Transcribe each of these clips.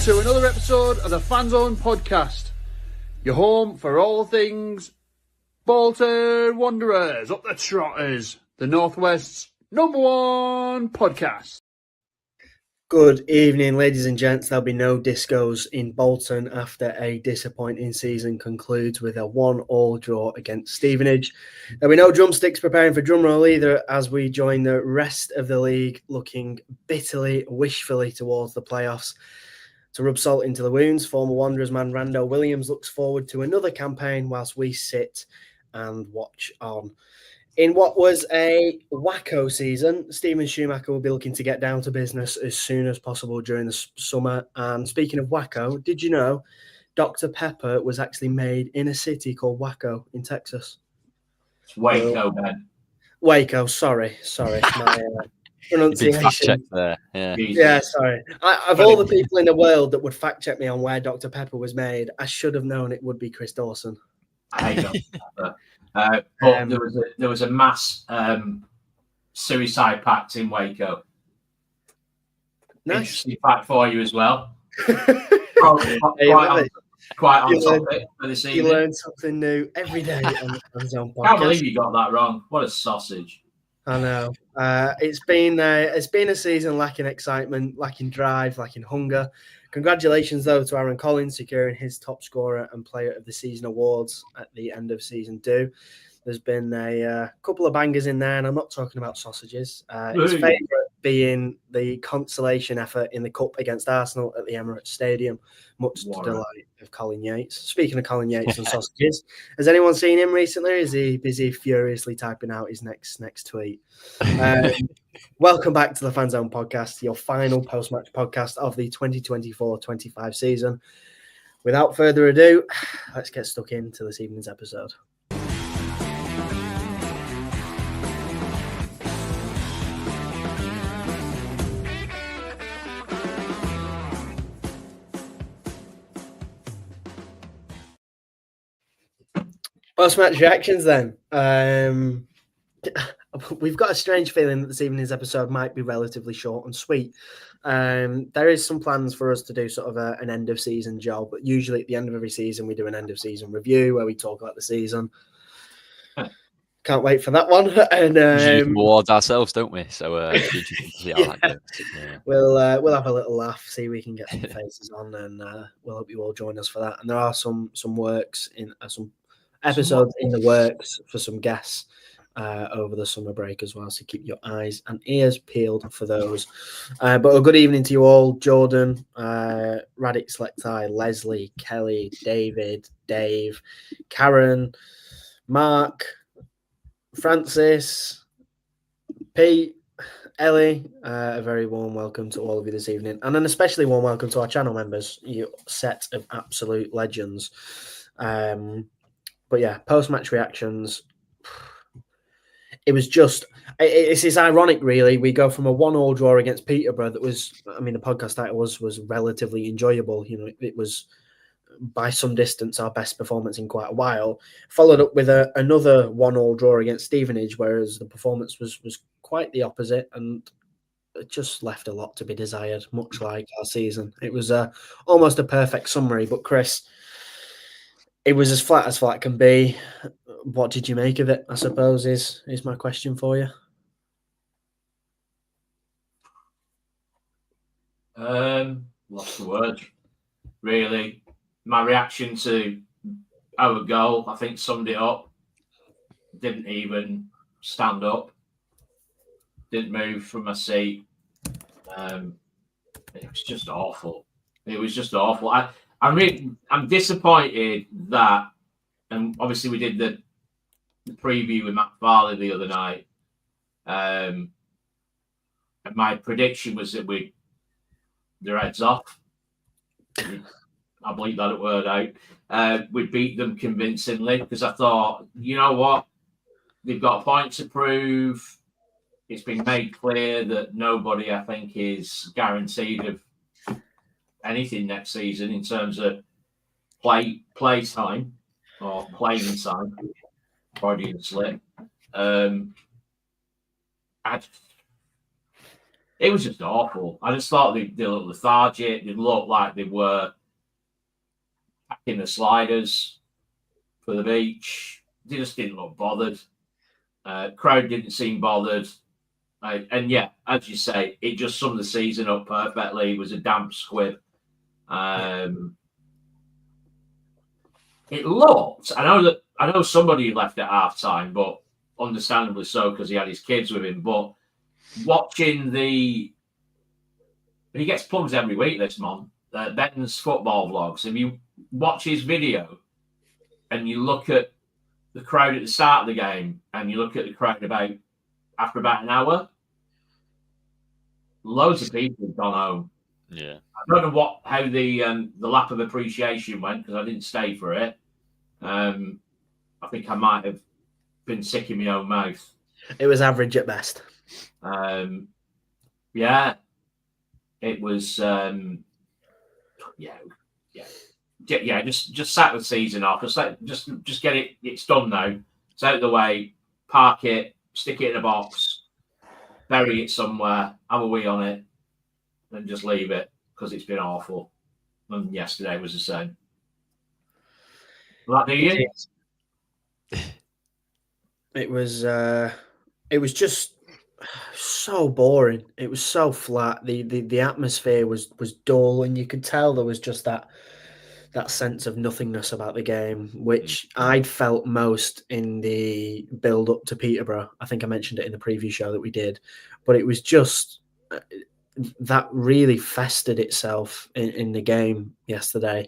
to another episode of the Fanzone podcast. Your home for all things Bolton Wanderers, up the Trotters, the Northwest's #1 podcast. Good evening, ladies and gents. There'll be no discos in Bolton after a disappointing season concludes with a 1-1 draw against Stevenage. There'll be no drumsticks preparing for drumroll either as we join the rest of the league looking bitterly, wishfully towards the playoffs. To rub salt into the wounds, former Wanderers man Rando Williams looks forward to another campaign whilst we sit and watch on. In what was a wacko season, Steven Schumacher will be looking to get down to business as soon as possible during the summer. And speaking of wacko, did you know Dr. Pepper was actually made in a city called Waco in Texas? It's Waco, man. Waco, sorry. My pronunciation. Fact check there. Yeah, sorry. Of all the people in the world that would fact check me on where Dr. Pepper was made, I should have known it would be Chris Dawson. I hate Dr. Pepper. But there was a mass suicide pact in Waco. Nice. Interesting fact for you as well. Quite on topic for this evening. You learn something new every day on the Fanzone podcast. Can't believe you got that wrong. What a sausage. I know. It's been a season lacking excitement, lacking drive, lacking hunger. Congratulations, though, to Aaron Collins securing his top scorer and player of the season awards at the end of season 2. There's been a couple of bangers in there, and I'm not talking about sausages. His favourite being the consolation effort in the Cup against Arsenal at the Emirates Stadium, much to the delight of Colin Yates. Speaking of Colin Yates and sausages, has anyone seen him recently? Is he busy furiously typing out his next tweet? Welcome back to the Fanzone podcast, your final post-match podcast of the 2024-25 season. Without further ado, let's get stuck into this evening's episode. Post-match reactions then. We've got a strange feeling that this evening's episode might be relatively short and sweet. There is some plans for us to do sort of an end-of-season job, but usually at the end of every season we do an end-of-season review where we talk about the season. Can't wait for that one. And awards ourselves, don't we? So see how that goes. Yeah. We'll have a little laugh, see if we can get some faces on, and we'll hope you all join us for that. And there are some works in some episodes in the works for some guests over the summer break as well, so keep your eyes and ears peeled for those. But a good evening to you all. Jordan, Radic Selectai, Leslie, Kelly, David, Dave, Karen, Mark, Francis, Pete, Ellie, a very warm welcome to all of you this evening, and an especially warm welcome to our channel members, you set of absolute legends. But yeah, post-match reactions. It's ironic, really. We go from a 1-1 draw against Peterborough that was, I mean, the podcast title was relatively enjoyable. You know, it was by some distance our best performance in quite a while, followed up with another 1-1 draw against Stevenage, whereas the performance was quite the opposite, and it just left a lot to be desired, much like our season. It was almost a perfect summary, but Chris, it was as flat can be. What did you make of it, I suppose, is my question for you. Lost the word, really. My reaction to our goal, I think, summed it up. Didn't even stand up. Didn't move from my seat. It was just awful. It was just awful. I'm disappointed that, and obviously we did the preview with Matt Farley the other night. And my prediction was that their heads off. I bleep that word out. We'd beat them convincingly because I thought, you know what? They've got a point to prove. It's been made clear that nobody, I think, is guaranteed of anything next season in terms of play time or playing time. Freudian slip. It was just awful. I just thought they looked lethargic. They looked like they were packing the sliders for the beach. They just didn't look bothered. Crowd didn't seem bothered. And yeah, as you say, it just summed the season up perfectly. It was a damp squib. It looked. I know somebody left at half time, but understandably so because he had his kids with him. But watching he gets plugs every week. This man, Ben's football vlogs. If you watch his video and you look at the crowd at the start of the game and you look at the crowd after about an hour, loads of people have gone home. Yeah, I don't know how the lap of appreciation went because I didn't stay for it. I think I might have been sick in my own mouth. It was average at best. Yeah, it was. Just sack the season off. Just get it. It's done now. It's out of the way. Park it. Stick it in a box. Bury it somewhere. Have a wee on it, and just leave it because it's been awful. And yesterday was the same. Will that do you? It was just so boring. It was so flat. The atmosphere was dull, and you could tell there was just that sense of nothingness about the game, which I'd felt most in the build up to Peterborough. I think I mentioned it in the preview show that we did, but it was just that really festered itself in the game yesterday.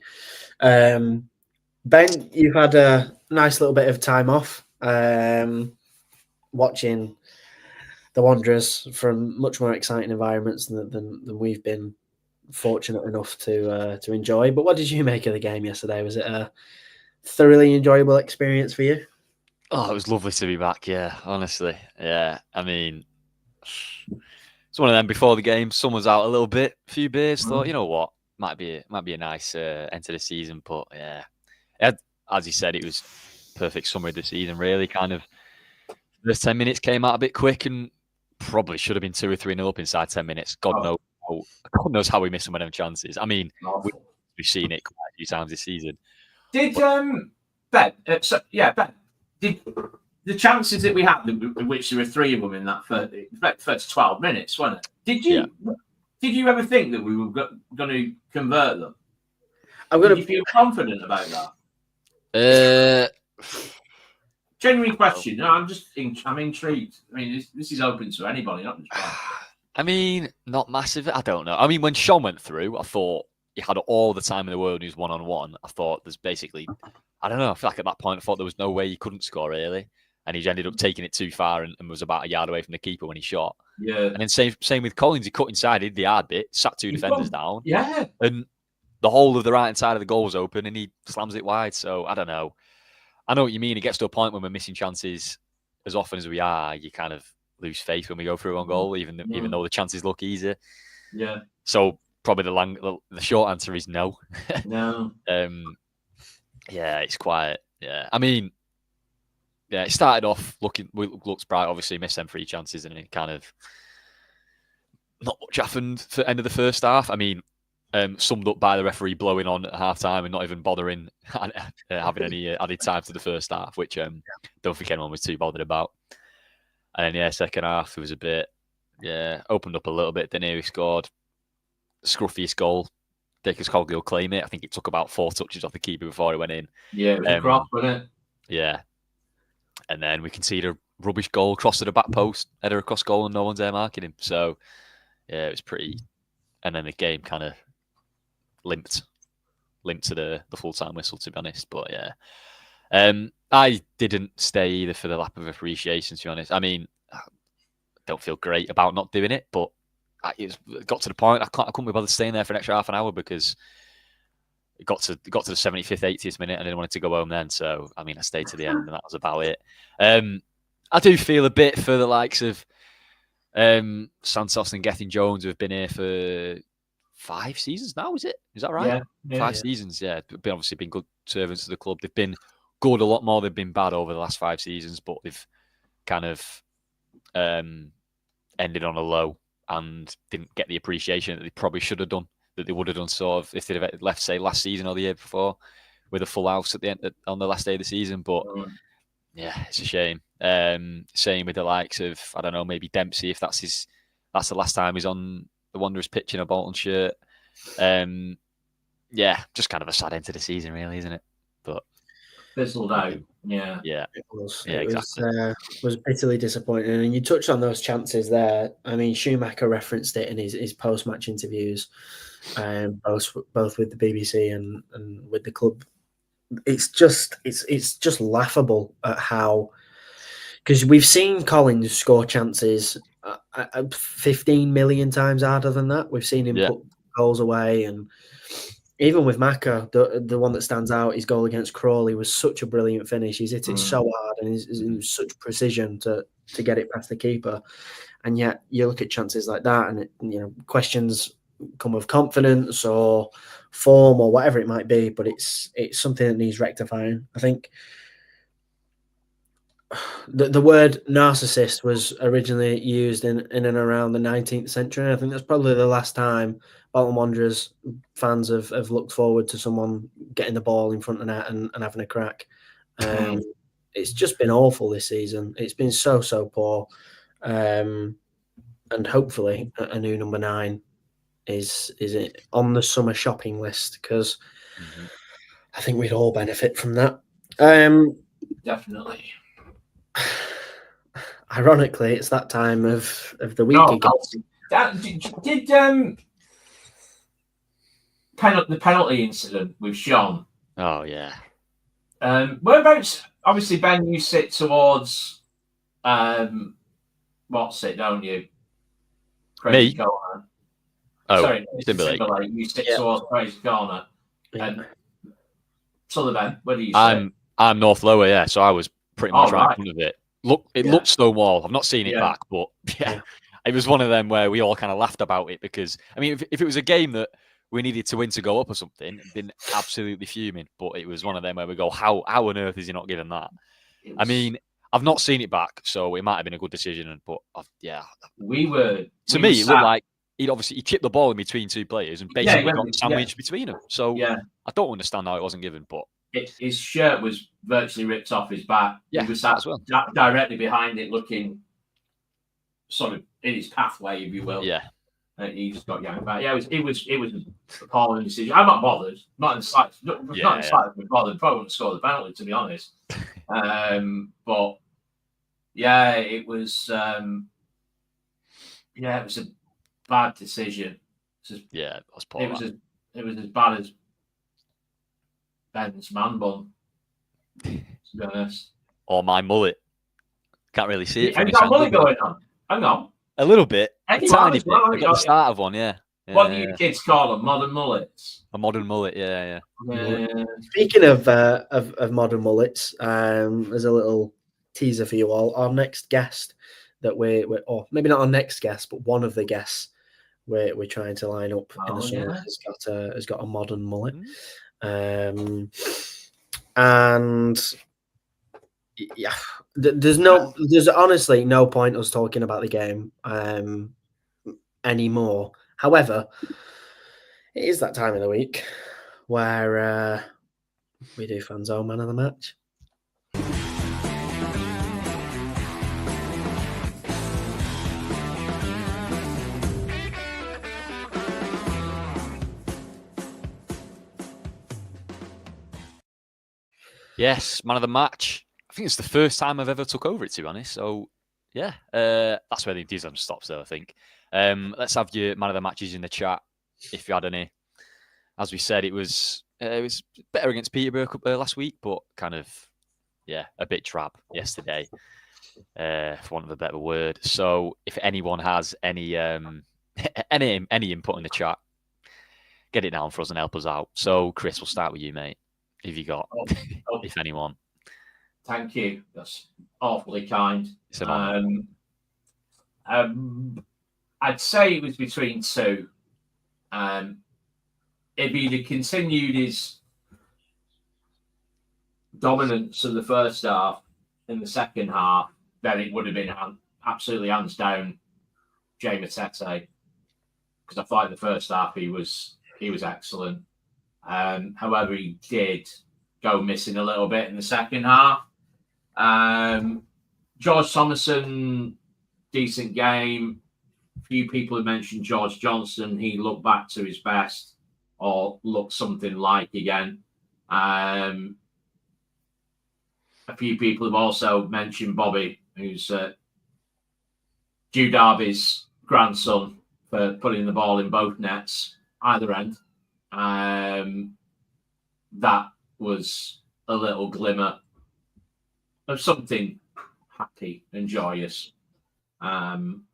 Ben, you've had a nice little bit of time off watching the Wanderers from much more exciting environments than we've been fortunate enough to enjoy. But what did you make of the game yesterday? Was it a thoroughly enjoyable experience for you? Oh, it was lovely to be back. Yeah, honestly. Yeah, I mean, it's one of them. Before the game, sun was out a little bit, a few beers. Thought, you know what, might be a nice end to the season. But yeah, as you said, it was perfect summary of the season. Really, kind of first 10 minutes came out a bit quick, and probably should have been 2 or 3-0 up inside 10 minutes. God knows how we missed some of them chances. I mean, we've seen it quite a few times this season. Did Ben? Ben. Did the chances that we had, which there were 3 of them in that first 12 minutes, wasn't it? Did you ever think that we were going to convert them? Did you feel confident about that? Genuine question. No, I'm intrigued. I mean, this is open to anybody, not just Ben. I mean, not massive. I don't know. I mean, when Sean went through, I thought he had all the time in the world and he was one-on-one. I thought there's basically, I don't know, I feel like at that point I thought there was no way he couldn't score, really. And he ended up taking it too far and was about a yard away from the keeper when he shot. Yeah. And then same with Collins. He cut inside, did the hard bit, sat 2 defenders down. Yeah. And the whole of the right-hand side of the goal was open and he slams it wide. So, I don't know. I know what you mean. It gets to a point when we're missing chances as often as we are, you kind of lose faith when we go through on goal, even though the chances look easy. Yeah. So probably the short answer is no. No. Yeah, it's quiet. Yeah, I mean, yeah, it started off looks bright. Obviously, missed them 3 chances, and it kind of not much happened for the end of the first half. I mean, summed up by the referee blowing on at half time and not even bothering having any added time to the first half, which don't think anyone was too bothered about. And then, second half, it was a bit, opened up a little bit. Then he scored scruffiest goal. Dacres Cogley will claim it. I think it took about 4 touches off the keeper before he went in. Yeah, it was a cross, wasn't it? Yeah. And then we conceded a rubbish goal, cross to the back post, header across goal, and no one's there marking him. So, yeah, it was pretty. And then the game kind of limped to the full-time whistle, to be honest. But, yeah. I didn't stay either for the lap of appreciation, to be honest. I mean, I don't feel great about not doing it, but it got to the point I couldn't be bothered staying there for an extra half an hour because it got to the 75th, 80th minute, and I didn't want to go home then. So, I mean, I stayed to the end, and that was about it. I do feel a bit for the likes of Santos and Gethin Jones, who have been here for 5 seasons now, is it? Is that right? Yeah. 5 seasons, yeah. They've obviously been good servants to the club. They've been good a lot more. They've been bad over the last 5 seasons, but they've kind of ended on a low. and didn't get the appreciation that they probably should have done, that they would have done sort of if they'd have left, say, last season or the year before with a full house at the end on the last day of the season. But yeah, it's a shame. Same with the likes of, I don't know, maybe Dempsey, if that's the last time he's on the Wanderers pitch in a Bolton shirt. Yeah, just kind of a sad end to the season, really, isn't it? But fizzled out. Yeah, it was. Yeah, exactly. Was bitterly disappointing. And you touched on those chances there. I mean, Schumacher referenced it in his post-match interviews, both with the BBC and with the club. It's just laughable at how, because we've seen Collins score chances 15 million times harder than that. We've seen him put goals away, and even with Maka, the one that stands out, his goal against Crawley was such a brilliant finish. He's hit it so hard and he's in such precision to get it past the keeper. And yet you look at chances like that, and questions come of confidence or form or whatever it might be, but it's something that needs rectifying. I think the word narcissist was originally used in and around the 19th century. I think that's probably the last time Bolton Wanderers fans have looked forward to someone getting the ball in front of net and having a crack. It's just been awful this season. It's been so poor. And hopefully a new number 9 is it on the summer shopping list, because I think we'd all benefit from that. Definitely. Ironically, it's that time of the week again. Did the penalty incident with Sean? Oh yeah. Whereabouts? Obviously, Ben, you sit towards what's it, don't you? Crazy Me? Corner. Oh, sorry, Timberlake. You sit towards Crazy Corner. And Sullivan, where do you sit? I'm North Lower, yeah. So I was pretty much right in front of it. It looked Stonewall. I've not seen it back, but yeah, it was one of them where we all kind of laughed about it, because I mean, if it was a game that we needed to win to go up or something, been absolutely fuming. But it was one of them where we go, how on earth is he not given that? I mean, I've not seen it back, so it might have been a good decision. But we were. To me, it looked like he chipped the ball in between two players and basically got sandwiched between them. So I don't understand how it wasn't given, but. His shirt was virtually ripped off his back. Yeah, he was sat directly behind it, looking sort of in his pathway, if you will. Yeah. He just got yanked back. Yeah, it was an appalling decision. I'm not bothered. Not in the slightest. Not in the slightest bothered. Probably wouldn't score the penalty, to be honest. But yeah, it was. It was a bad decision. It was poor. It was as bad as Ben's man bun, to be honest. Or my mullet. Can't really see it. Have you got a mullet going on? Hang on. A little bit. A tiny bit. Well, I got the start of one, yeah. What do you kids call them? Modern mullets? A modern mullet, yeah. Speaking of modern mullets, there's a little teaser for you all. Our next guest that or maybe not our next guest, but one of the guests we're trying to line up in the summer has got a modern mullet. And yeah, there's honestly no point us talking about the game anymore. However, it is that time of the week where we do Fanzone Man of the Match. Yes, man of the match. I think it's the first time I've ever took over it, to be honest. So, yeah, that's where the enthusiasm stops, though, I think. Let's have your man of the matches in the chat, if you had any. As we said, it was better against Peterborough last week, but kind of, a bit drab yesterday, for want of a better word. So, if anyone has any any input in the chat, get it down for us and help us out. So, Chris, we'll start with you, mate. If you got, if anyone. Thank you. That's awfully kind. I'd say it was between two. If he'd have continued his dominance of the first half in the second half, then it would have been absolutely hands down Jay Matete, because I thought in the first half he was excellent. However, he did go missing a little bit in the second half. George Thomason, decent game. A few people have mentioned George Johnson. He looked back to his best, or looked something like again. A few people have also mentioned Bobby, who's Drew Darby's grandson, for putting the ball in both nets, either end. That was a little glimmer of something happy and joyous. But I'm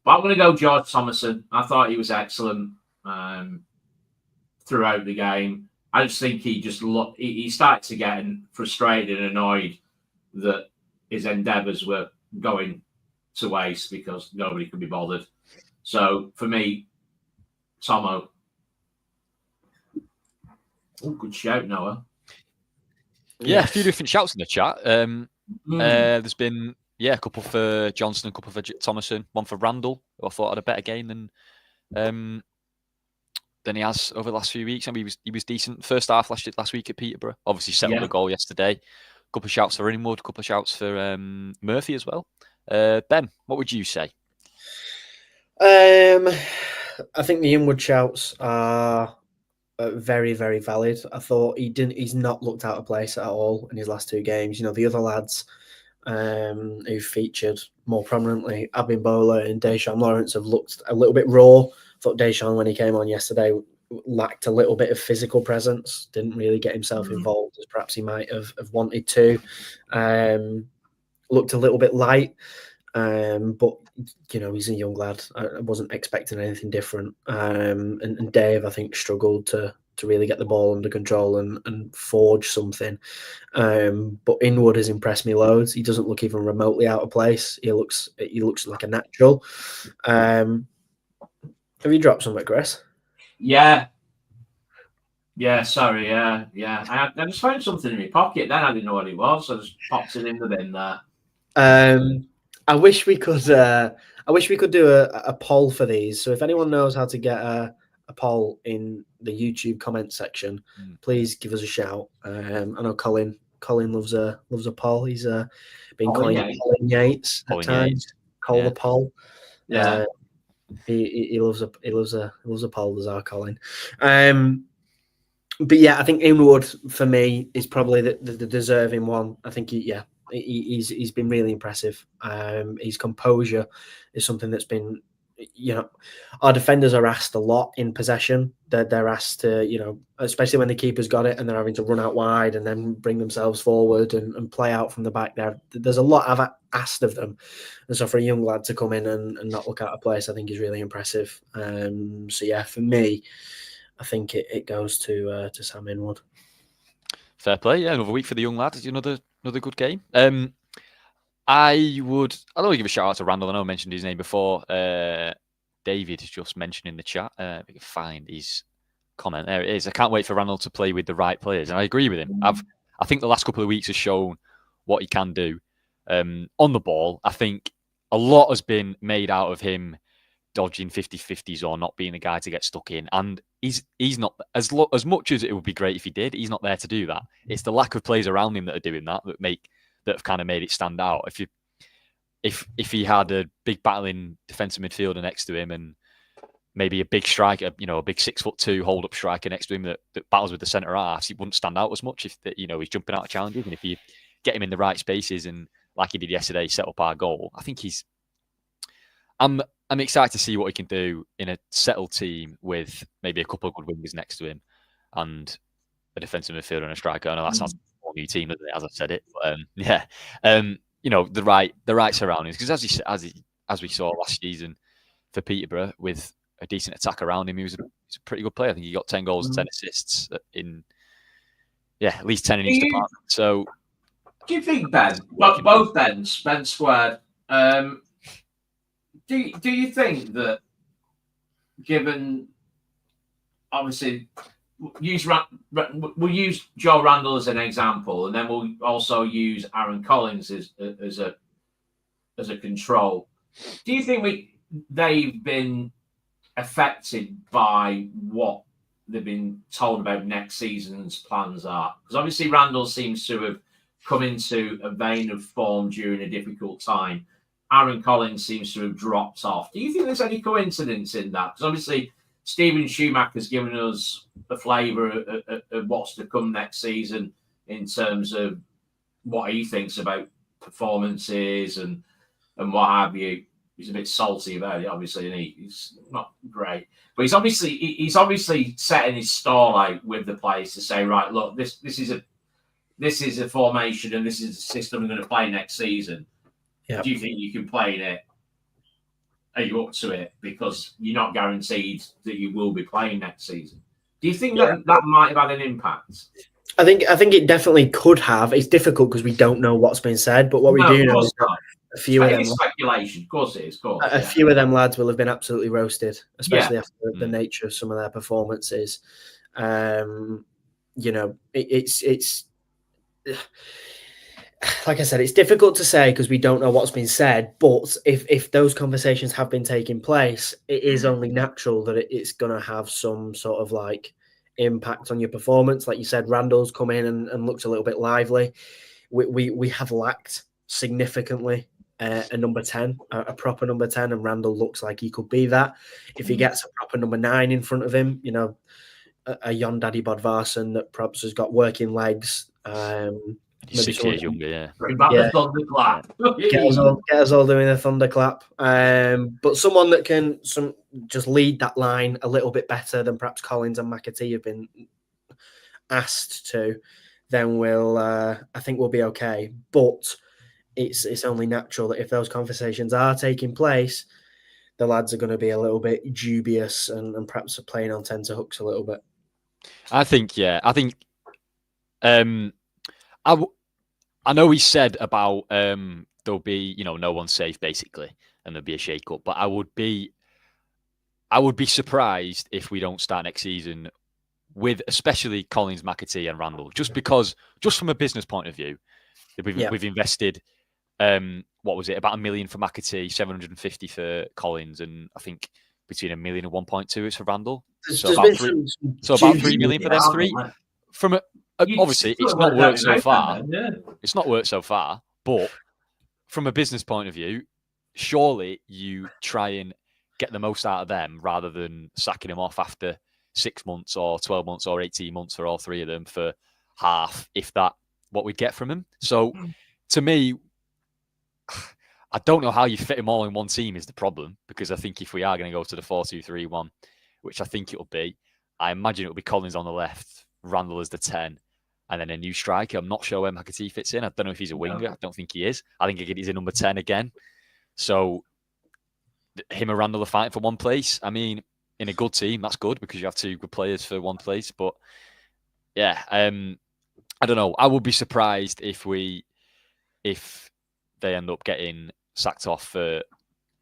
going to go George Thomason. I thought he was excellent throughout the game. I just think he started to get frustrated and annoyed that his endeavours were going to waste because nobody could be bothered. So for me, Tomo. Oh, good shout, Noah. Yeah, a few different shouts in the chat. There's been a couple for Johnson, a couple for Thomason, one for Randall, who I thought had a better game than he has over the last few weeks. I mean, he was decent first half last week at Peterborough. Obviously settled a goal yesterday. A couple of shouts for Inwood, a couple of shouts for Murphy as well. Ben, what would you say? I think the Inwood shouts are very, very valid. I thought he's not looked out of place at all in his last two games. You know, the other lads who featured more prominently, Abimbola and Deshaun Lawrence, have looked a little bit raw. I thought Deshaun, when he came on yesterday, lacked a little bit of physical presence, didn't really get himself involved as perhaps he might have wanted to. Looked a little bit light, but you know, he's a young lad. I wasn't expecting anything different. And Dave, I think, struggled to really get the ball under control and forge something. But Inwood has impressed me loads. He doesn't look even remotely out of place. He looks like a natural. Have you dropped something, Chris? Yeah. Yeah, sorry, yeah. I just found something in my pocket. Then I didn't know what it was, so I just popped it in the bin there. I wish we could do a poll for these. So if anyone knows how to get a poll in the YouTube comment section, please give us a shout. I know Colin loves a poll. He's been calling Colin Yates at times. Call the poll. Yeah. He loves a poll, as our Colin. But yeah, I think Inwood for me is probably the deserving one. I think he's been really impressive. His composure is something that's been, you know, our defenders are asked a lot in possession. They're asked to, you know, especially when the keeper's got it and they're having to run out wide and then bring themselves forward and play out from the back there. There's a lot I've asked of them. And so for a young lad to come in and not look out of place, I think is really impressive. So yeah, for me, I think it goes to Sam Inwood. Fair play. Yeah, another week for the young lad. Another good game. I don't want to give a shout out to Randall. I know I mentioned his name before. David just mentioned in the chat. If we can find his comment. There it is. I can't wait for Randall to play with the right players. And I agree with him. I think the last couple of weeks has shown what he can do. On the ball, I think a lot has been made out of him dodging 50-50s or not being the guy to get stuck in. And he's not, as much as it would be great if he did, he's not there to do that. It's the lack of players around him that are doing that have kind of made it stand out. If he had a big battling defensive midfielder next to him and maybe a big striker, you know, a big 6'2" hold up striker next to him that battles with the centre halves, he wouldn't stand out as much if he's jumping out of challenges. And if you get him in the right spaces and like he did yesterday, set up our goal, I think I'm excited to see what he can do in a settled team with maybe a couple of good wingers next to him and a defensive midfielder and a striker. I know that sounds like a new team, doesn't it, as I've said it. But, the right surroundings. Because as we saw last season for Peterborough, with a decent attack around him, he's a pretty good player. I think he got 10 goals and 10 assists in, at least 10 in each department. So, do you think, Ben, both Ben squared, do you think that, given, obviously, we'll use Joe Randall as an example, and then we'll also use Aaron Collins as a control. Do you think they've been affected by what they've been told about next season's plans are. Because obviously Randall seems to have come into a vein of form during a difficult time. Aaron Collins seems to have dropped off. Do you think there's any coincidence in that? Because obviously Stephen Schumacher's given us a flavour of what's to come next season in terms of what he thinks about performances and what have you. He's a bit salty about it, obviously, and he's not great. But he's obviously setting his stall out with the players to say, right, look, this is a formation and this is a system I'm going to play next season. Yep. Do you think you can play in it? Are you up to it? Because you're not guaranteed that you will be playing next season. Do you think that might have had an impact? I think it definitely could have. It's difficult because we don't know what's been said, but what we do know is that a few of them speculation. Of course it is. Of course, a few of them lads will have been absolutely roasted, especially after the nature of some of their performances. It's like I said, it's difficult to say because we don't know what's been said. But if those conversations have been taking place, it is only natural that it's going to have some sort of like impact on your performance. Like you said, Randall's come in and looked a little bit lively. We have lacked significantly a number 10, a proper number 10, and Randall looks like he could be that. If he gets a proper number 9 in front of him, a young Daddy Bodvarsson that perhaps has got working legs. He's 6 years younger, yeah. The thunderclap. Get us all doing a thunderclap. But someone that can just lead that line a little bit better than perhaps Collins and McAtee have been asked to, then I think we'll be okay. But it's only natural that if those conversations are taking place, the lads are going to be a little bit dubious and perhaps are playing on tenterhooks a little bit. I think. I know he said about there'll be no one's safe basically, and there'll be a shake-up. But I would be surprised if we don't start next season with especially Collins, McAtee, and Randall, just from a business point of view, we've invested what was it, about $1 million for McAtee, 750 for Collins, and I think between $1 million and 1.2 is for Randall. So about $3 million for them three. From obviously, it's not worked so far. It's not worked so far, but from a business point of view, surely you try and get the most out of them rather than sacking them off after 6 months or 12 months or 18 months for all three of them for half, if that, what we'd get from them. So to me, I don't know how you fit them all in one team is the problem, because I think if we are going to go to the 4-2-3-1, which I think it'll be, I imagine it'll be Collins on the left, Randall as the 10, and then a new striker. I'm not sure where McAtee fits in. I don't know if he's a winger. I don't think he is. I think he's a number 10 again. So him and Randall are fighting for one place. I mean, in a good team, that's good because you have two good players for one place. But yeah, I don't know. I would be surprised if they end up getting sacked off for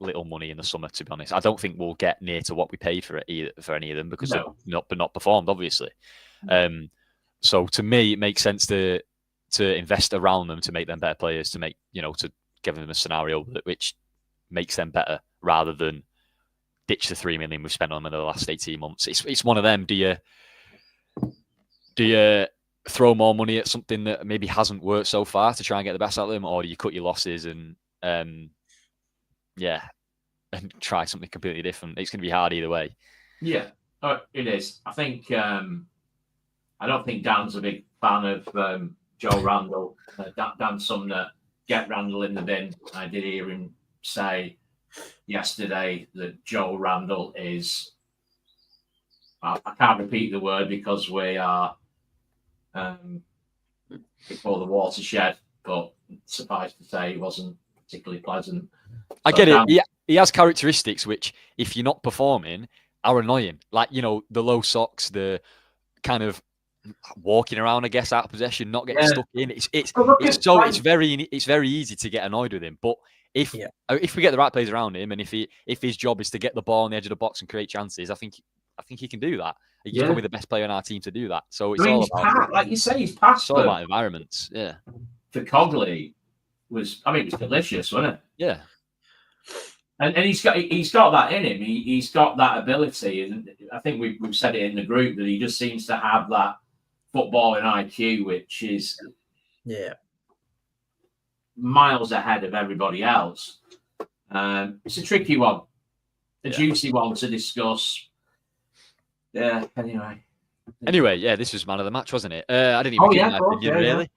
little money in the summer, to be honest. I don't think we'll get near to what we paid for it either, for any of them, because they've not performed, obviously. So to me, it makes sense to invest around them to make them better players, to make, to give them a scenario which makes them better rather than ditch the $3 million we've spent on them in the last 18 months. It's one of them. Do you throw more money at something that maybe hasn't worked so far to try and get the best out of them, or do you cut your losses and try something completely different? It's going to be hard either way. Yeah, it is. I think I don't think Dan's a big fan of Joe Randall. Dan Sumner, get Randall in the bin. I did hear him say yesterday that Joe Randall is, I can't repeat the word because we are before the watershed, but suffice to say he wasn't particularly pleasant. I get it. He has characteristics which, if you're not performing, are annoying. Like, the low socks, the kind of walking around, I guess, out of possession, not getting stuck in. It's very easy to get annoyed with him. But if we get the right players around him, and if his job is to get the ball on the edge of the box and create chances, I think he can do that. He's probably the best player on our team to do that. So it's all about, like you say, he's passed. It's all about environments. Yeah. For Cogley it was delicious, wasn't it? Yeah. And he's got that in him. He's got that ability, and I think we've said it in the group that he just seems to have that footballing IQ, which is miles ahead of everybody else. It's a tricky one, a juicy one to discuss. Yeah. Anyway, yeah, this was man of the match, wasn't it? I didn't even get my opinion, really.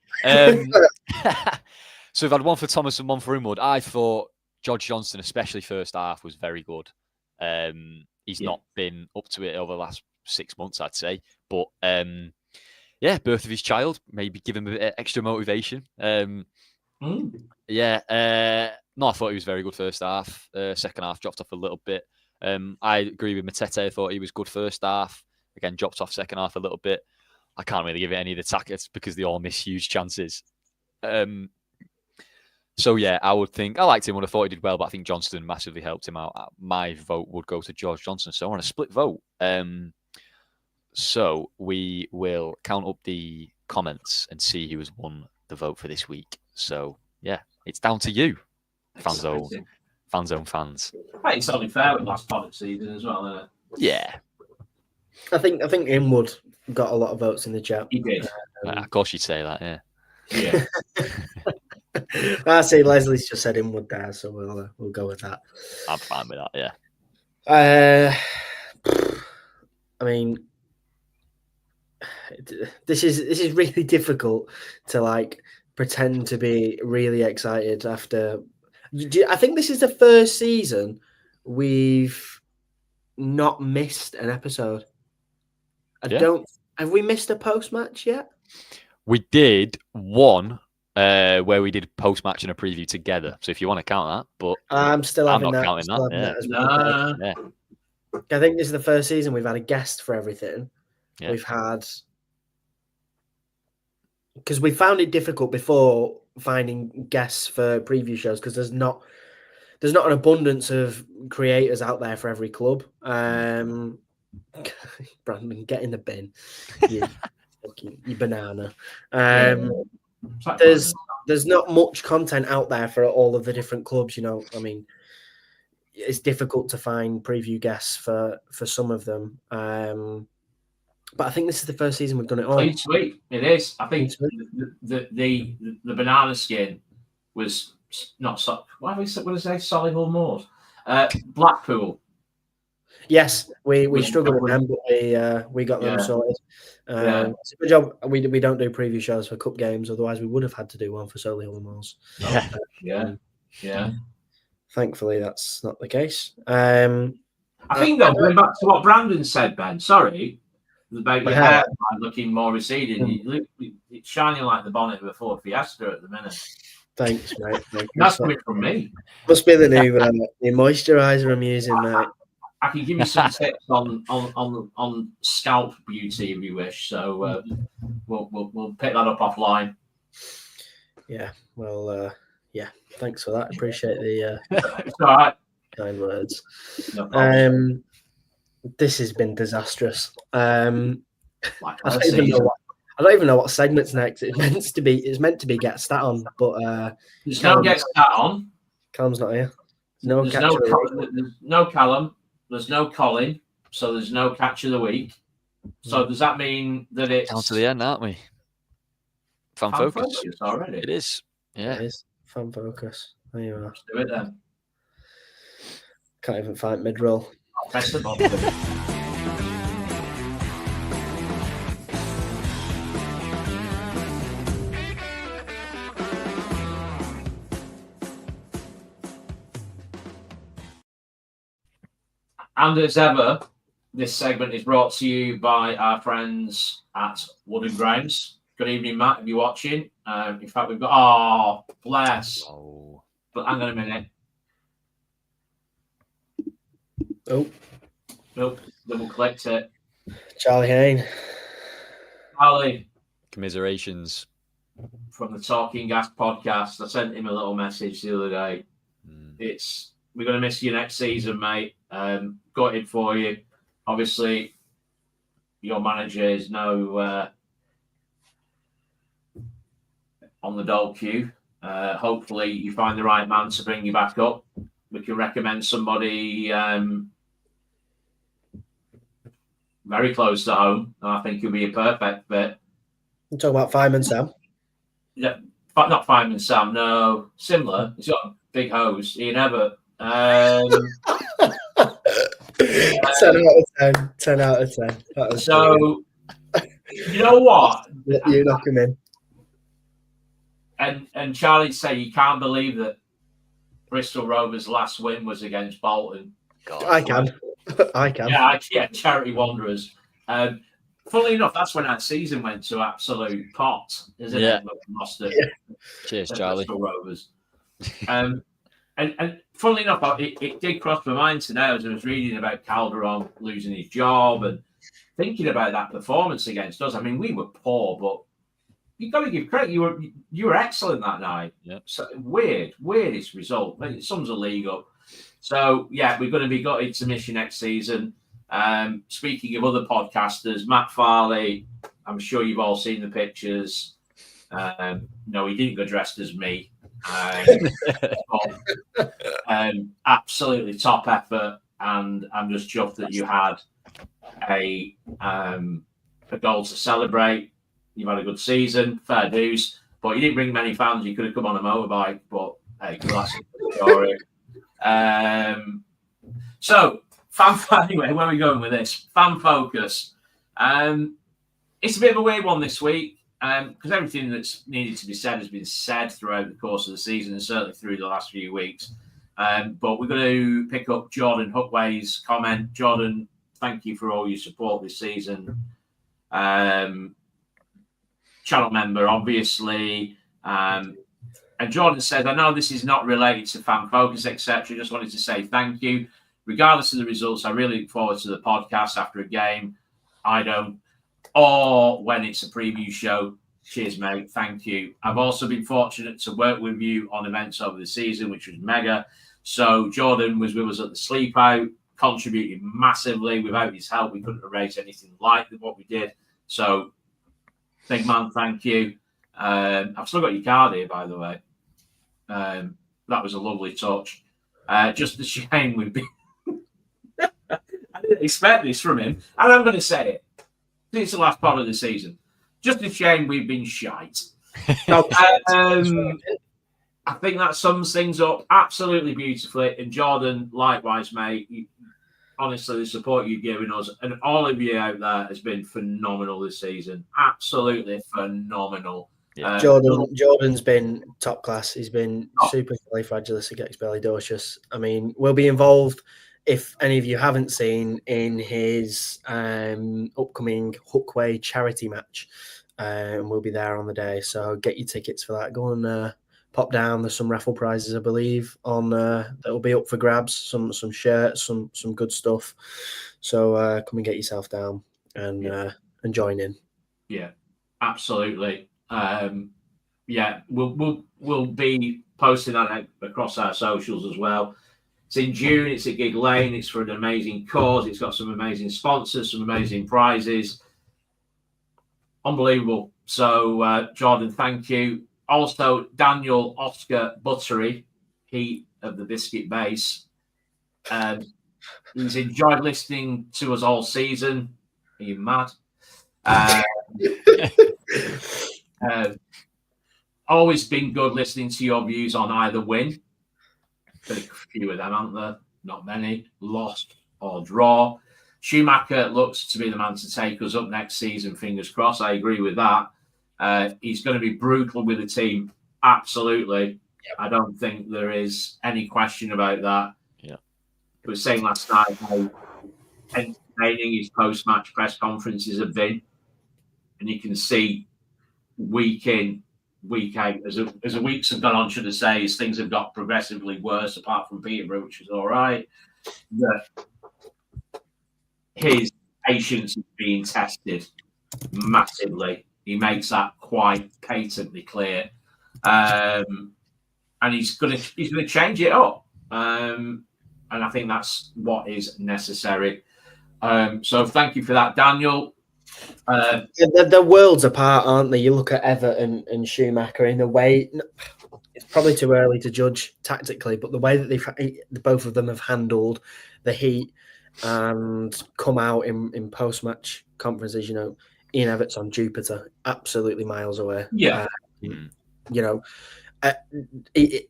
So we've had one for Thomas and one for Inwood. I thought George Johnston, especially first half, was very good. He's not been up to it over the last 6 months, I'd say. But birth of his child, maybe give him a bit extra motivation. No, I thought he was very good first half. Second half dropped off a little bit. I agree with Matete. I thought he was good first half. Again, dropped off second half a little bit. I can't really give it any of the tackets because they all miss huge chances. So, yeah, I liked him when I thought he did well, but I think Johnston massively helped him out. My vote would go to George Johnston. So, on a split vote. So, we will count up the comments and see who has won the vote for this week. So, yeah, it's down to you, Fanzone fans. It's only fair with last part of the season as well, isn't it? Yeah. I think Inwood got a lot of votes in the chat. He did. Of course you'd say that, yeah. Yeah. I see Leslie's just said Inwood there, so we'll go with that. I'm fine with that, yeah. I mean, this is really difficult to pretend to be really excited after. I think this is the first season we've not missed an episode. Have we missed a post match yet? We did one where we did post match and a preview together. So if you want to count that, but I'm not counting that. Yeah. I think this is the first season we've had a guest for everything. Yeah. We've had, because we found it difficult before finding guests for preview shows because there's not an abundance of creators out there for every club. Brandon, get in the bin, you banana. There's not much content out there for all of the different clubs. I mean, it's difficult to find preview guests for some of them. But I think this is the first season we've done it all. Clean sweep. It is. I think the banana skin was not what did I say? Solihull Moors, Blackpool. Yes, we struggled with them, but we got them sorted. It's a good job. We don't do preview shows for cup games, otherwise we would have had to do one for Solihull Moors. Yeah. Thankfully, that's not the case. I think though, going back to what Brandon said, Ben. Sorry, about your hair looking more receding. It's shining like the bonnet of a Ford Fiesta at the minute. Thanks, mate. That's coming from me. Must be the new moisturiser I'm using, mate. I can give you some tips on scalp beauty if you wish. So we'll pick that up offline. Yeah. Well. Yeah. Thanks for that. Appreciate the it's all right. kind words. No problem. This has been disastrous. I don't even know what segment's next. It's meant to be get stat on, but there's no get stat on. Callum's not here. There's no Callum. There's no Colin, so there's no catch of the week. So does that mean that it's down to the end, aren't we? Fan focus already. It is. Yeah, it is. Fan focus. There you are. Let's do it then. Can't even find mid-roll. I'll press the button. And as ever, this segment is brought to you by our friends at Wooden Grounds. Good evening, Matt, if you're watching. In fact, we've got... Oh, bless. Oh. But hang on a minute. Oh. Nope, double-clicked it. Charlie Hayne. Charlie. Commiserations. From the Talking Gas podcast. I sent him a little message the other day. We're going to miss you next season, mate. Got it for you. Obviously, your manager is now on the dole queue. Hopefully, you find the right man to bring you back up. we can recommend somebody very close to home. I think he'll be a perfect fit. You talk about Fireman Sam. Yeah, but not Fireman Sam. No, similar. He's got a big hose. Ian Evatt. 10 out of 10. 10 out of 10. So, you know what? You knock him in. And Charlie say you can't believe that Bristol Rovers' last win was against Bolton. God. I can. I can. Yeah, Charity Wanderers. Funnily enough, that's when that season went to absolute pot, isn't it? Lost it. Yeah. Cheers, Charlie. Bristol Rovers. And funnily enough, it did cross my mind today as I was reading about Calderon losing his job and thinking about that performance against us. I mean, we were poor, but you've got to give credit. You were excellent that night. Yeah. So weirdest result. It sums the league up. So yeah, we're going to be gutted to miss you next season. Speaking of other podcasters, Matt Farley, I'm sure you've all seen the pictures. No, he didn't go dressed as me. Absolutely top effort, and I'm just chuffed that you had a goal to celebrate. You've had a good season, fair dues, but you didn't bring many fans. You could have come on a motorbike, but hey, that's a story. So, anyway, where are we going with this? Fan focus. It's a bit of a weird one this week because everything that's needed to be said has been said throughout the course of the season and certainly through the last few weeks. But we're going to pick up Jordan Hookway's comment. Jordan, thank you for all your support this season. Channel member, obviously. And Jordan said, I know this is not related to fan focus, etc. Just wanted to say thank you. Regardless of the results, I really look forward to the podcast after a game. I don't. Or when it's a preview show. Cheers, mate. Thank you. I've also been fortunate to work with you on events over the season, which was mega. So Jordan was with us at the sleep out, contributing massively. Without his help, we couldn't have raised anything like what we did. So, big man, thank you. I've still got your card here, by the way. That was a lovely touch. Just a shame we've been... I didn't expect this from him. And I'm going to say it. It's the last part of the season. Just a shame we've been shite. I think that sums things up absolutely beautifully. And Jordan, likewise, mate. Honestly, the support you've given us and all of you out there has been phenomenal this season. Absolutely phenomenal. Yeah. Jordan's been top class. He's been super fragilisticexpialidocious. I mean, we'll be involved, if any of you haven't seen, in his upcoming Hookway charity match. And we'll be there on the day. So get your tickets for that. Go and pop down. There's some raffle prizes, I believe, on that will be up for grabs. Some shirts, some good stuff. So come and get yourself down and join in. Yeah, absolutely. We'll be posting that out across our socials as well. It's in June. It's at Gig Lane. It's for an amazing cause. It's got some amazing sponsors, some amazing prizes. Unbelievable. So, Jordan, thank you. Also, Daniel Oscar Buttery, he of the Biscuit Base. He's enjoyed listening to us all season. Are you mad? Always been good listening to your views on either win. But a few of them, aren't there? Not many. Lost or draw. Schumacher looks to be the man to take us up next season. Fingers crossed. I agree with that. He's going to be brutal with the team. Absolutely. Yep. I don't think there is any question about that. Yeah. I was saying last night how entertaining his post-match press conferences have been. And you can see week in, week out, as the weeks have gone on, should I say, as things have got progressively worse, apart from Peterborough, which was all right, that his patience is being tested massively. He makes that quite patently clear, and he's going to change it up, and I think that's what is necessary. So thank you for that, Daniel. They're worlds apart, aren't they? You look at Everton and Schumacher in a way. it's probably too early to judge tactically, but the way that the both of them have handled the heat and come out in post-match conferences, Ian Everett's on Jupiter, absolutely miles away. Yeah.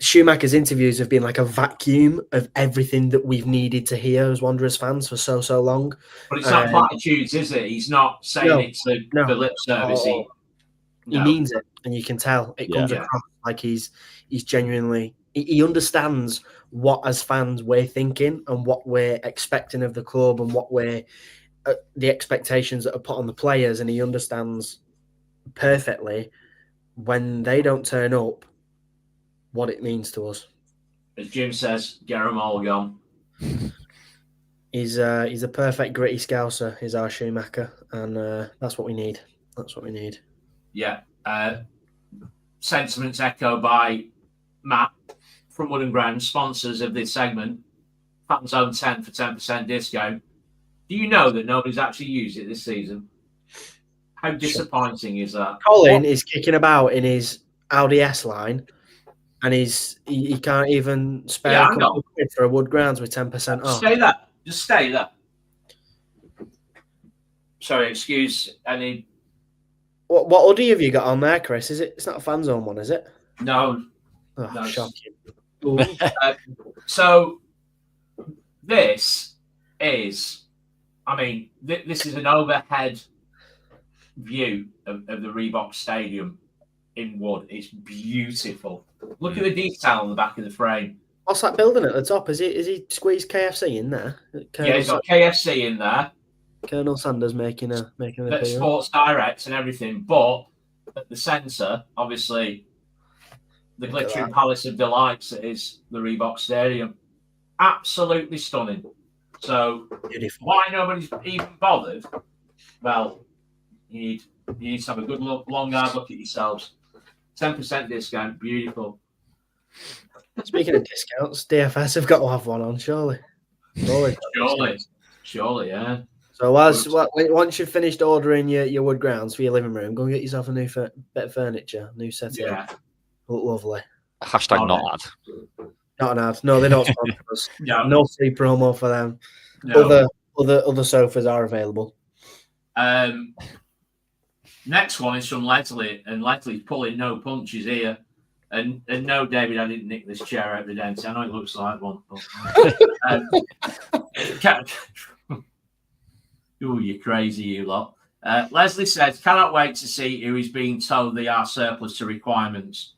Schumacher's interviews have been like a vacuum of everything that we've needed to hear as Wanderers fans for so long. But it's not platitudes, is it? He's not saying it's for lip service. He means it, and you can tell it comes across like he's genuinely. He understands what as fans we're thinking and what we're expecting of the club and what we're the expectations that are put on the players, and he understands perfectly when they don't turn up what it means to us. As Jim says, get them all gone. He's a perfect gritty scouser, is our Schumacher, and that's what we need. That's what we need. Yeah. Sentiments echoed by Matt from Wood and Ground, sponsors of this segment. Fanzone 10 for 10% discount. Do you know that nobody's actually used it this season? How disappointing is that? Colin is kicking about in his Audi S line, and he can't even spare a couple of quid for a Wood Grounds with 10% off. Stay there. Just stay there. Sorry, excuse any. What hoodie have you got on there, Chris? It's not a Fanzone one, is it? No. Oh, no. Shocking. So this is, this is an overhead view of the Reebok Stadium in Wood. It's beautiful. Look at the detail on the back of the frame. What's that building at the top? Is he squeezed KFC in there? He's got KFC in there. Colonel Sanders making an appearance. Sports Direct and everything, but at the centre, obviously, the glittering palace of delights that is the Reebok Stadium. Absolutely stunning. So, beautiful. Why nobody's even bothered? Well, you need to have a good look, long hard look at yourselves. 10% discount, beautiful. Speaking of discounts, DFS have got to have one on, surely. Surely, yeah. So once you've finished ordering your Wood Grounds for your living room, go and get yourself a new bit of furniture, new setting. Yeah. Look lovely. Hashtag not ad. Not an ad. No, they don't sponsor us. No free promo for them. No. Other sofas are available. Next one is from Leslie, and Leslie's pulling no punches here. And no, David, I didn't nick this chair out of the dentist. I know it looks like one. Ooh, you're crazy, you lot. Leslie says, cannot wait to see who is being told they are surplus to requirements.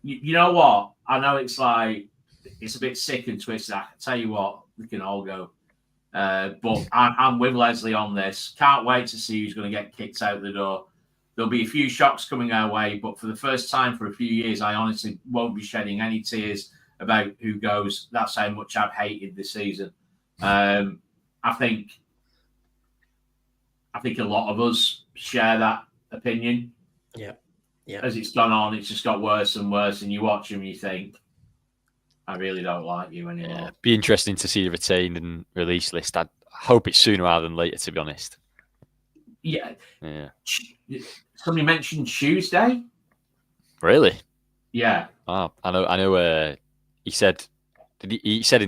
You know what? I know it's a bit sick and twisted. I tell you what, we can all go. But I'm with Leslie on this. Can't wait to see who's going to get kicked out the door. There'll be a few shocks coming our way, but for the first time for a few years, I honestly won't be shedding any tears about who goes. That's how much I've hated this season. I think a lot of us share that opinion. Yeah. As it's gone on, it's just got worse and worse, and you watch them and you think, I really don't like you anymore. Yeah, be interesting to see the retained and release list. I hope it's sooner rather than later, to be honest. Yeah. Somebody mentioned Tuesday. Really? Yeah. Oh, I know. He said in the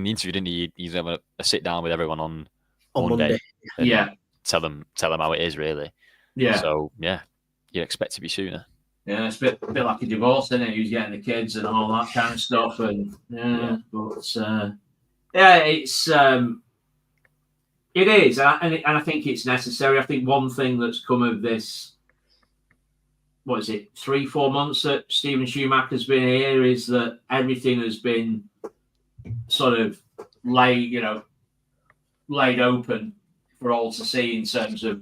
interview, didn't he? He's having a sit down with everyone on Monday. Yeah. Tell them how it is, really. Yeah. So you'd expect it to be sooner. Yeah, it's a bit like a divorce, isn't it? Who's getting the kids and all that kind of stuff, and it is, and I think it's necessary. I think one thing that's come of this, 3-4 months that Steven Schumacher's been here, is that everything has been sort of laid open for all to see in terms of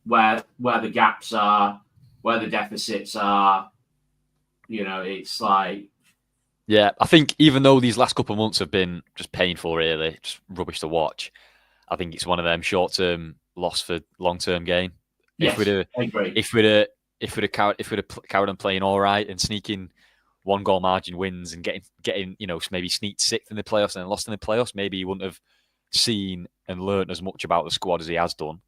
where the gaps are, where the deficits are. It's like... Yeah, I think even though these last couple of months have been just painful, really, just rubbish to watch, I think it's one of them short-term loss for long-term gain. Yes, I agree. If we'd have carried on playing all right and sneaking 1-goal margin wins and getting maybe sneaked sixth in the playoffs and then lost in the playoffs, maybe he wouldn't have seen and learned as much about the squad as he has done.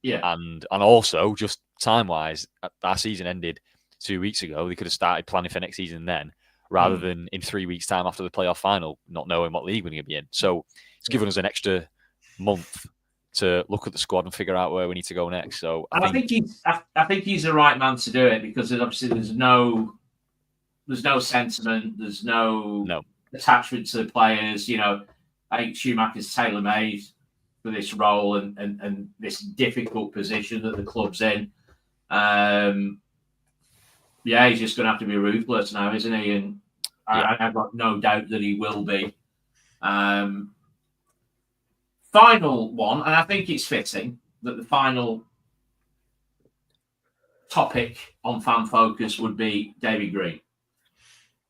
Yeah, and also just time-wise, our season ended 2 weeks ago. They could have started planning for next season then, rather than in 3 weeks' time after the playoff final, not knowing what league we're going to be in. So it's given us an extra month to look at the squad and figure out where we need to go next. So I think he's the right man to do it, because obviously there's no sentiment, there's no attachment to the players. You know, I think Schumacher's tailor-made for this role and this difficult position that the club's in. He's just going to have to be ruthless now, isn't he? And I've got no doubt that he will be. Final one, and I think it's fitting that the final topic on Fan Focus would be David Green.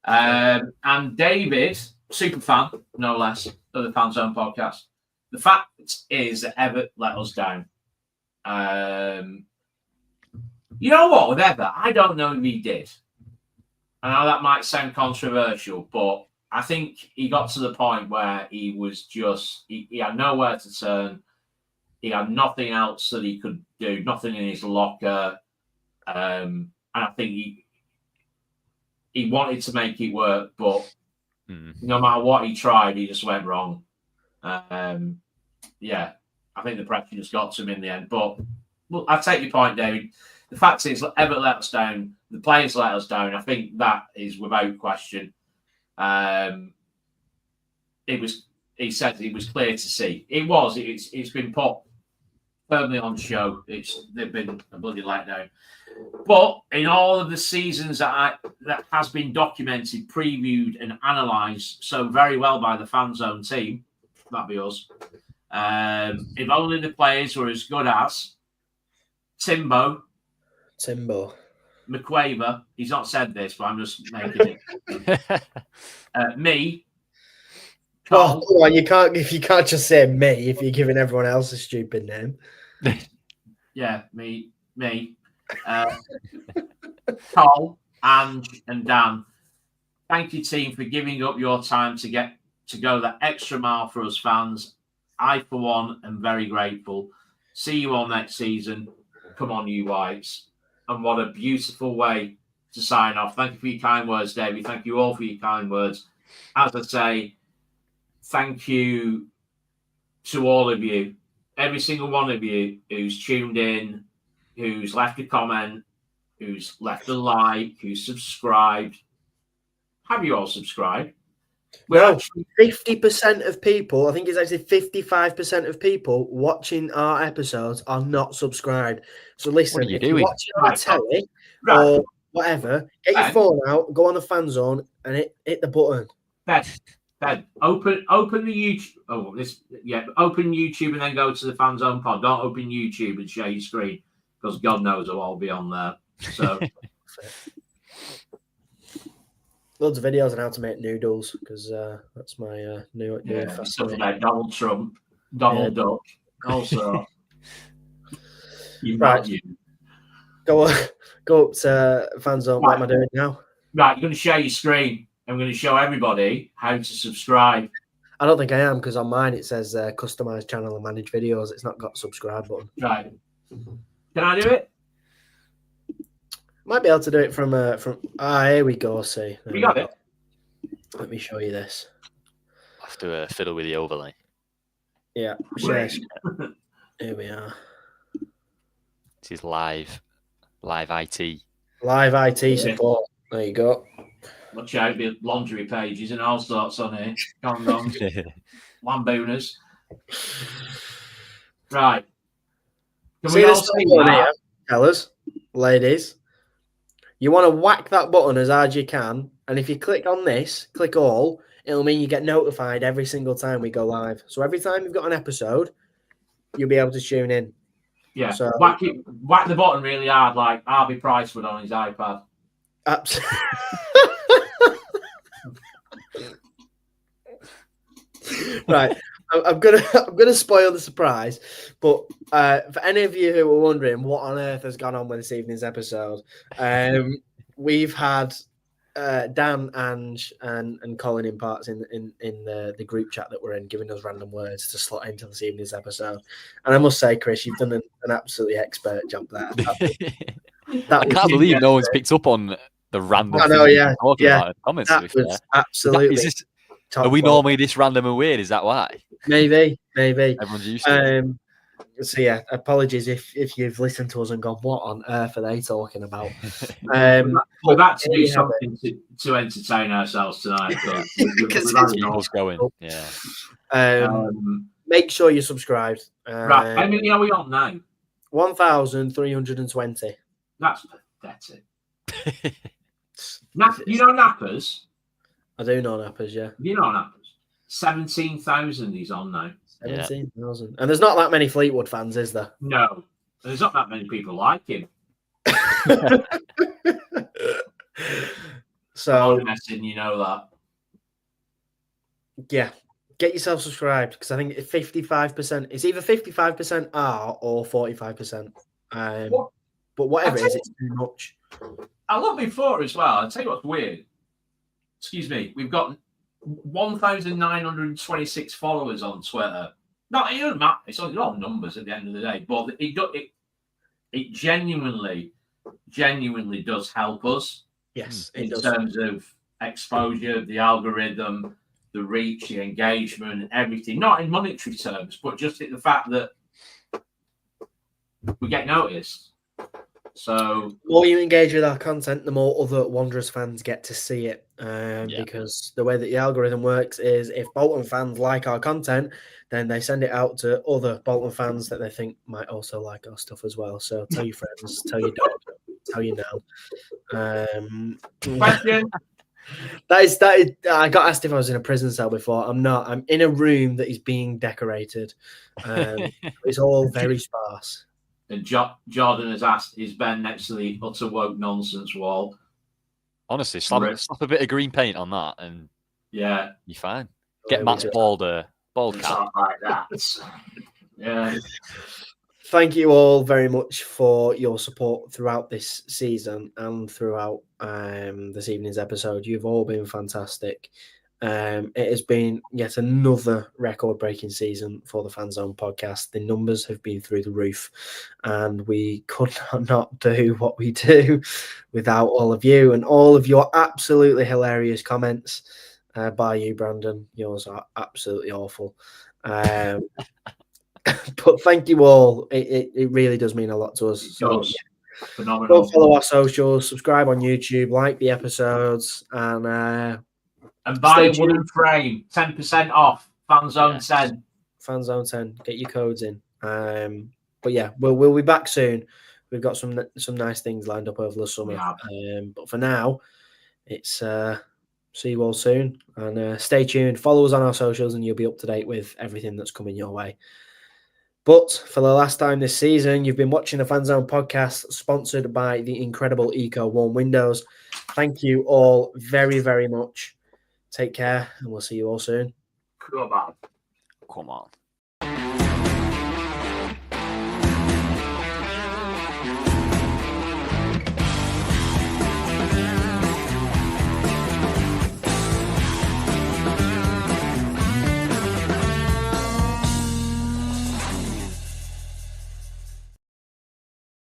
And David, super fan, no less, of the Fanzone podcast. The fact is that Everett let us down. You know what, with Everett, I don't know if he did. I know that might sound controversial, but I think he got to the point where he was just, he had nowhere to turn. He had nothing else that he could do, nothing in his locker. And I think he wanted to make it work, but no matter what he tried, he just went wrong. I think the pressure just got to him in the end. But I take your point, David. The fact is, Everett let us down. The players let us down. I think that is without question. He said it was clear to see. It's been put firmly on show. They've been a bloody letdown. But in all of the seasons that has been documented, previewed, and analysed so very well by the Fanzone team, that'd be us. If only the players were as good as Timbo, McQuaver. He's not said this, but I'm just making it. Me. Well, you can't just say me if you're giving everyone else a stupid name. Yeah, me. Cole, Ange, and Dan. Thank you, team, for giving up your time to go that extra mile for us fans. I, for one, am very grateful. See you all next season. Come on, you Whites. And what a beautiful way to sign off. Thank you for your kind words, David. Thank you all for your kind words. As I say, thank you to all of you, every single one of you who's tuned in, who's left a comment, who's left a like, who's subscribed. Have you all subscribed? Well, 50% of people, I think it's actually 55% of people watching our episodes are not subscribed. So listen, what are you if doing? you're watching on the telly or whatever, get your phone out, go on the Fanzone and hit the button. Ben, open the YouTube. Open YouTube and then go to the Fanzone pod. Don't open YouTube and share your screen, because God knows I'll all be on there. So loads of videos on how to make noodles, because that's my new stuff about Donald Trump, Donald Duck, also. Right. Go up to Fanzone. What am I doing now? Right, you're going to share your screen. I'm going to show everybody how to subscribe. I don't think I am, because on mine it says customize channel and manage videos. It's not got a subscribe button. Right. Can I do it? Might be able to do it from here we go. See, you got it. Let me show you this. I have to fiddle with the overlay. Yeah, share. Here we are. This is live IT. Live IT support. There you go. Watch out, the laundry pages and all sorts on here. Condoms, lambooners. Right. Can see we all this see button that? here, fellas, ladies? You want to whack that button as hard as you can, and if you click on this, click all, it'll mean you get notified every single time we go live. So every time you've got an episode, you'll be able to tune in. Yeah. So, whack the button really hard, like Harvey Price would on his iPad. Absolutely. Right. I'm gonna spoil the surprise, but for any of you who are wondering what on earth has gone on with this evening's episode, we've had Dan, Ange, and Colin in parts in the group chat that we're in, giving us random words to slot into this evening's episode. And I must say, Chris, you've done an absolutely expert job there. I can't believe no one's picked up on the random. I know, things yeah, we're talking yeah. about in the comments. To That be was fair. absolutely. Is this, top are we quality. normally this random and weird? Is that why? Maybe. Everyone's used to it. So yeah, apologies if you've listened to us and gone, what on earth are they talking about? We've had to there do you have something to entertain ourselves tonight. Because We've it's had enough. Keep us going. Yeah. Make sure you're subscribed. Right, how many are we on now? 1,320. That's pathetic. You know Nappers? I do know Nappers, yeah. You know Nappers? 17,000 he's on now. 17,000. And there's not that many Fleetwood fans, is there? No. There's not that many people like him. So, messing, you know that. yeah. Get yourself subscribed because I think 55%, it's either 55% are or 45%. But whatever it is, it's too much. I looked before as well. I'll tell you what's weird. Excuse me. We've got 1,926 followers on Twitter. No, it doesn't matter. It's all numbers at the end of the day. But it genuinely does help us. Yes, in terms of exposure, the algorithm, the reach, the engagement, everything. Not in monetary terms, but just the fact that we get noticed. So the more you engage with our content, the more other Wanderers fans get to see it. Because the way that the algorithm works is if Bolton fans like our content, then they send it out to other Bolton fans that they think might also like our stuff as well. So tell your friends, tell your dog, tell your nan. question. That is. I got asked if I was in a prison cell before. I'm not. I'm in a room that is being decorated. It's all very sparse. And Jordan has asked, is Ben next to the utter woke nonsense wall? Honestly, slap a bit of green paint on that and yeah, you're fine. Get Matt's bald cap. Like that. Yeah. Thank you all very much for your support throughout this season and throughout this evening's episode. You've all been fantastic. It has been yet another record-breaking season for the Fanzone podcast. The numbers have been through the roof, and we could not do what we do without all of you and all of your absolutely hilarious comments. By you, Brandon. Yours are absolutely awful. But thank you all. It really does mean a lot to us. So, phenomenal. Go follow our socials, subscribe on YouTube, like the episodes, and buy a wooden frame, 10% off. Fanzone 10. Fanzone 10. Get your codes in. But yeah, we'll be back soon. We've got some nice things lined up over the summer. But for now, it's see you all soon, and stay tuned. Follow us on our socials, and you'll be up to date with everything that's coming your way. But for the last time this season, you've been watching the Fanzone podcast, sponsored by the incredible Eco Warm Windows. Thank you all very, very much. Take care, and we'll see you all soon. Come on. Come on.